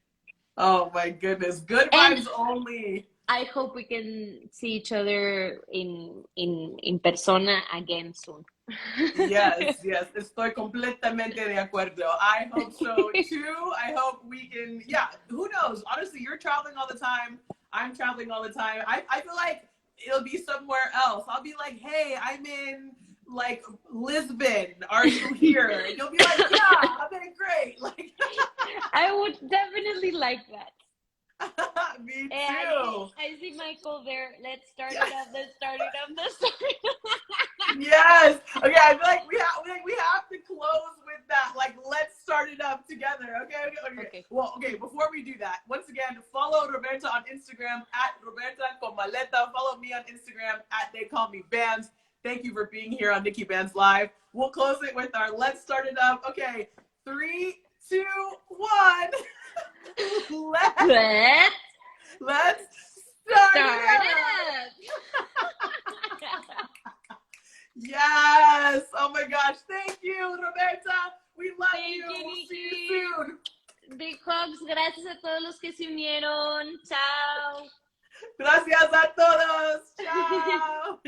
Oh my goodness. Good vibes only. I hope we can see each other in persona again soon. Yes, estoy completamente de acuerdo. I hope so too. I hope we can, who knows? Honestly, you're traveling all the time. I'm traveling all the time. I feel like it'll be somewhere else. I'll be like, hey, I'm in like Lisbon. Are you here? And you'll be like, yeah, okay, great. Like, I would definitely like that. Me too. I see Michael there. Let's start it up. Let's start it up. Yes. Okay. I feel like we have to close with that. Like, let's start it up together. Okay. Well, okay. Before we do that, once again, follow Roberta on Instagram at Roberta con Maleta. Follow me on Instagram at They Call Me Banz. Thank you for being here on NIKKI BANZ Live. We'll close it with our let's start it up. Okay. 3, 2, 1. Let's start it up. Yes. Oh my gosh. Thank you, Roberta. We love you. We'll see you soon. Big hugs. Gracias a todos los que se unieron. Chao. Gracias a todos. Chao.